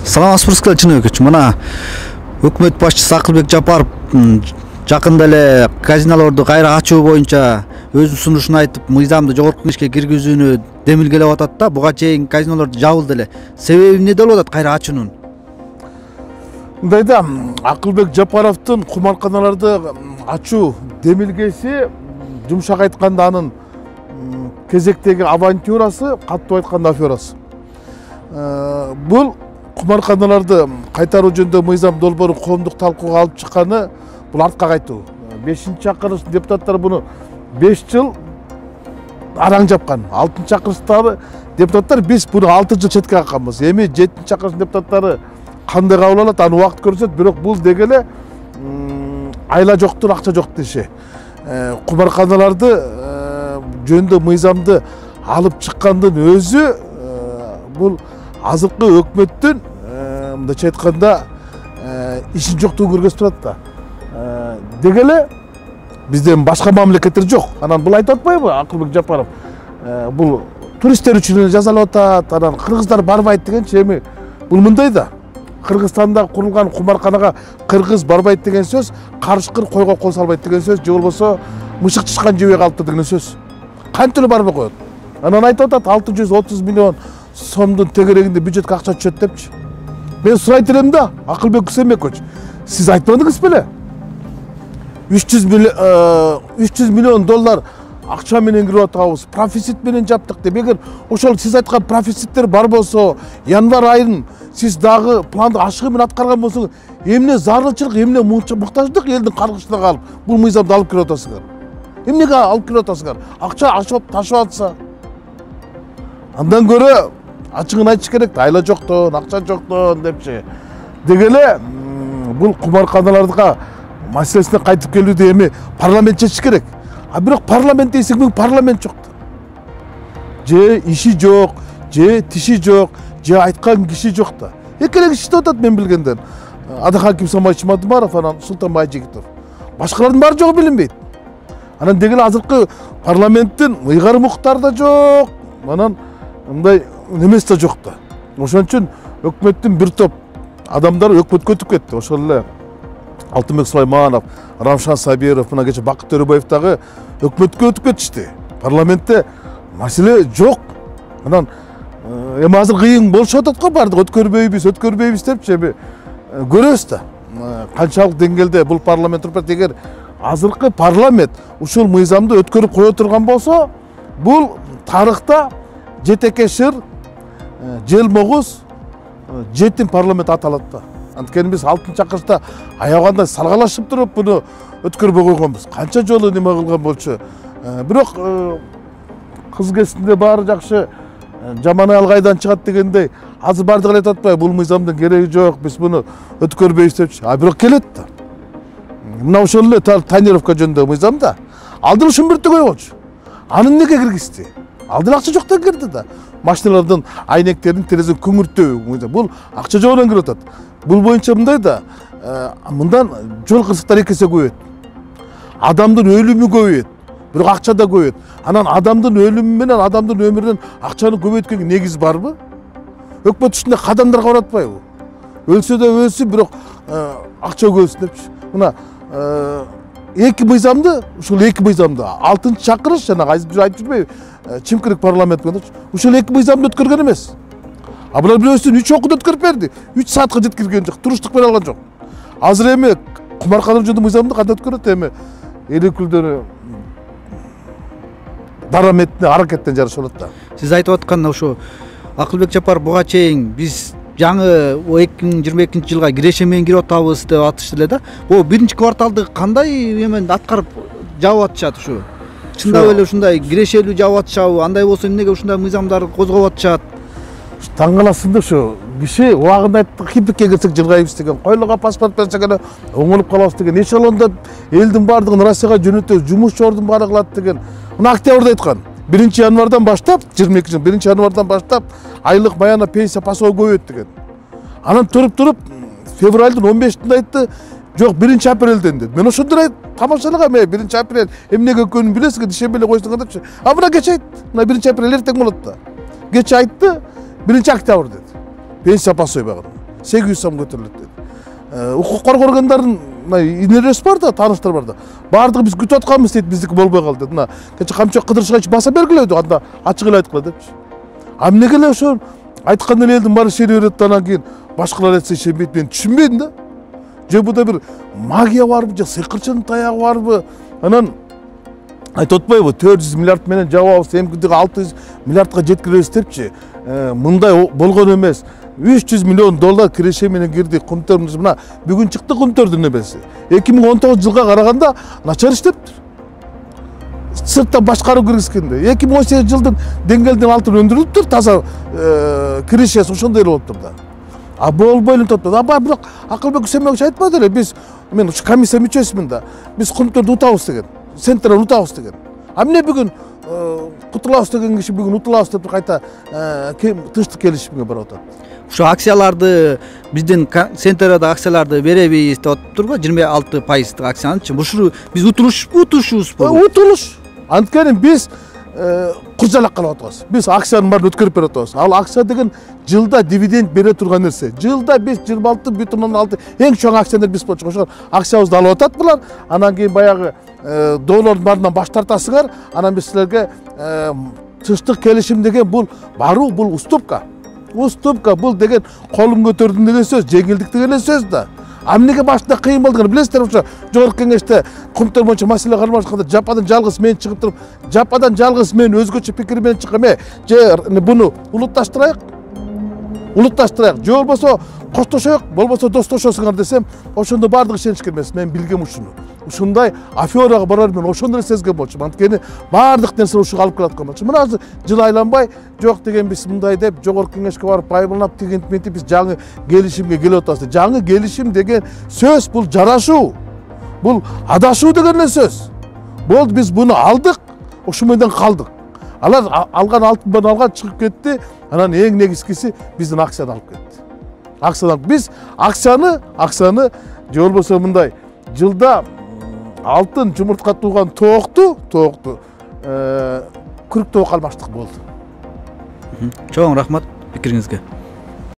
Саламатсызбы чыныбек. Мына өкмөт башчысы Акылбек Жапаров жакында эле казинолорду кайра ачуу боюнча өз сунушун айтып, мыйзамды жогорку кеңешке киргизүүнү демилгелеп атат да. Буга чейин казинолорду жабылды эле. Себеби эмнеде болуп атат кайра ачуунун? Мындайда Акылбек Жапаровдун кумарканаларды ачуу демилгеси жумшак айтканда анын кезектеги авантюрасы, каттуу айтканда аферасы. Бул кумарканаларды кайтаруу жөнүндө мыйзам долбоору коомдук талкууга алып чыкканы бул артка кайтуу. 5-чакырыш депутаттар буну 5 жыл араң жапкан. 6-чакырыштагы депутаттар биз буну 6 жыл четке какканбыз. Эми 7-чакырыш депутаттары кандай кабыл алат, аны убакыт көрсөтөт, бирок бул дегеле айла жоктур, акча жок деши. Кумарканаларды жөнүндө мыйзамды алып чыккандын өзү бул азыркы өкмөттүн мындайча айтканда ишин жоктугун көргөзүп турат да. Дегеле бизде башка мамлекеттер жок. Анан бул айтып атпайбы Акылбек Жапаров? Бул туристтер үчүн жасалып атат, анан кыргыздар барбайт дегенчи. Эми бул мындай да. Кыргызстанда курулган кумарканага кыргыз барбайт деген сөз, карышкыр койго кол салбайт деген сөз, же болбосо мышык чычкан жебе калыптыр деген сөз. Кантип барбай коет? Анан айтып атат 630 миллион сомдун тегерегинде бюджетке акча түшөт депчи. Мен сурайт элем да, Акылбек Кусемекович, сиз айтпадыңыз беле? 300 миллион доллар акча менен кирип атабыз, профицит менен жаптык деп. Эгер ошол сиз айткан профициттер бар болсо, январь айын сиз дагы планды ашыгы менен аткарган болсоңуз, эмне зарылчылык, эмне муктаждык элдин каргышына калып, бул мыйзамды алып кирип атасыңар? Эмнеге алып кирип атасыңар? Акча ашып ташып атса. Андан көрө ачыгын айтыш керек, айла жоктон, акча жоктон депчи. Дегеле бул кумарканаларга маселесине кайтып келүүдө эми парламент чечиш керек. А бирок парламент дейсиң, парламент жок. Же иши жок, же тиши жок, же айткан киши жок да. Экеле киши иштеп атат мен билгенден. Адахаким Самай Чымадымаров, анан Султанбай Жигитов. Башкалардын баары жогу билинбейт. Анан дегеле азыркы парламенттин ыйгары муктары да жок. Анан мындай немес да жок да. Ошон үчүн өкмөттүн бир топ адамдары өкмөткө өтүп кетти. Ошол эле Алтынбек Сулайманов, Рамшан Сабиров, мына кече Бакыт Төрөбаев дагы өкмөткө өтүп кетишти. Парламентте маселе жок. Анан эми азыр кыйын болушуп атат го, бардык өткөрбөйбүз депчи. Эми көрөбүз да канчалык деңгээлде бул парламент турат. Эгер азыркы парламент ушул мыйзамды өткөрүп кое турган болсо, бул тарыхта жетекешир, желмогуз, жетин парламент аталат да. Анткени биз 6-чакырышта аяганда салгалашып туруп буну өткөрбөй койгонбуз. Канча жолу неме кылган болчу. Бирок кыз кезинде баары жакшы, жаман аял кайдан чыгат дегендей, азыр бардык эле айтып атпайбы, бул мыйзамдын кереги жок, биз буну өткөрбөйбүз депчи. Бирок келет да. Мына ошол эле тонировка жөнүндө мыйзамда алдын шүмбүртү койгончу. Аны эмнеге киргизди? Алдын акча жоктон кирди да. Машиналардын айнектерин терезин күңүртүү. Бул акча жогунан кирип атат. Бул боюнча мындай да, мындан жол кырсыктар 2 эсе көбөйөт. Адамдын өлүмү көбөйөт, бирок акча да көбөйөт. Анан адамдын өлүмү менен адамдын өмүрүнөн акчаны көбөйткөнгө негиз барбы? Өкмөт ушундай кадамдарга баратпайбы? Өлсө да өлсүн, бирок акча көбөйсүн депчи. Мына эки мыйзамды, ушул эки мыйзамды 6-чакырыш жана биз айтып жүрбөйбү, Чимкирик парламент менен ушул эки мыйзамды өткөргөн эмес. А булар бирөөсүн 3 окууда өткөрүп берди. 3 саатка жеткирген жок, туруштук бере алган жок. Азыр эми кумаркандар жөнүндө мыйзамды кантип өткөрөт? Эми эл өкүлдөрү дараметине аракеттен жарыш болот да. Сиз айтып аткан ошо Акылбек Жапаров буга чейин биз жаңы 2022-жылга киреше менен кирип атабыз деп атышты эле да. Бул биринчи кварталды кандай эмен аткарып жабып атышат ушу? Чындап эле ушундай кирешелүү жабып атышабы? Андай болсо эмнеге ушундай мыйзамдар козгоп атышат? Таң каласың ушу киши убагында айтты, кипикке кирсек жылгайбыз деген, койлуга паспорт берсек эле оңолуп калабыз деген, эшелонда элдин баардыгын Россияга жөнөтөбүз, жумуш ордун баары кылат деген. Мына октябрда айткан. 1-январдан баштап, 22-жыл 1-январдан баштап айлык баяна пенсия пасоо көбөйөт деген. Анан туруп февралдын 15-inde айтты, жок 1-апрелден dedi. Мен ошондор тамашалагам, 1-апрель эмнеге экөнүн билесиз, дүйшөмбү эле койсоң депчи. А мына кече айтты, мына 1-апрель эртең болот да. Кече айтты, 1-октябрь dedi. Пенсия пасой багыр. 800 сом көтөрүлөт деди. Укук коргоо органдарынын инелери бар да, тааныштар бар да. Бардыгы биз күтүп атканбыз дейт, биздики болбой калды. Мына кече камчы кыдырышка баса бергиле анда ачык эле айткыла депчи. А эмнеге эле ошо айткан элдин баары ишене берет, анан кийин башкалар айтса ишенбейт, мен түшүнбөдүм да. Же буда бир магия барбы, же сыйкырчынын таягы барбы? Анан айтып атпайбы, 400 миллиард менен жабабыз, эмкидиги 600 миллиардга жеткиребиз депчи. Мындай болгон эмес. 300 миллион доллар киреше менен кирди кумтөрүбүз. Мына бүгүн чыкты кумтөрдүн небеси. 2019 жылга караганда начар иштептир. Сырттан башкаруу киргизгенде 2018 жылдын деңгээлден алтын өндүрүлүптүр, таза кирешеси ошондой эле болуптур да. А болбой эле топтойт. Бирок Акылбек Үсенбекович айтпады эле, биз мен ушу комиссия мүчөсүмүн да. Биз кумтөрдү утабыз деген, центрдан утабыз деген. А эмне бүгүн кутулабыз деген киши бүгүн утулабыз деп кайта тынчтык келишимге барып атат. Ошо акцияларды бизден Центрада акцияларды беребиз деп атыптырбы? 26% акциянычы. Ушул биз утулушпу? Утулуш. Анткени биз куржалак кылып атабыз. Биз акциянын баарын өткөрүп берип атабыз. Ал акция деген жылда дивиденд бере турган нерсе. Жылда биз 26,6 эң чоң акционер биз болчук. Ошо акциябызды алып атат булар. Анан кийин баягы доолордун баарынан баш тартасыңар. Анан биз силерге тынчтык келишим деген бул баруу, бул уступка. Уступка бул деген колун көтөрдүм деген сөз, жеңилдик деген сөз да. А эмнеге башында кыйын болгон билесиздер, ошо жогорку кеңеште кумтөр боюнча маселе кармашканда жападан жалгыз мен чыгып туруп, жападан жалгыз мен өзгөчө пикир менен чыккам, же буну улутташтырайык, же болбосо коштошоюк, болбосо достошосуңар десем, ошондо баардыгы ишеничке эмес. Мен билгем ушуну. Ушундай аферага барар мен ошондой сезген болчумун. Анткени баардык нерсе ушуга алып келаткан болчу. Мына азыр жыл айланбай, жок деген биз мындай деп жогорку кеңешке барып байбылнап деген метип биз жаңы келишимге келип атабыз. Жаңы келишим деген сөз бул жарашуу. Бул адашуу деген эле сөз. Болду, биз буну алдык, ошо менен калдык. Алар алган алтын алган чыгып кетти. Анан эң негизгиси биздин акцияны алып кетти. Акцияны биз акцияны же болбосо мындай жылда алтын жумуртка тууган тоокту күрүк тоок алмаштык болду. Чоң рахмат пикириңизге.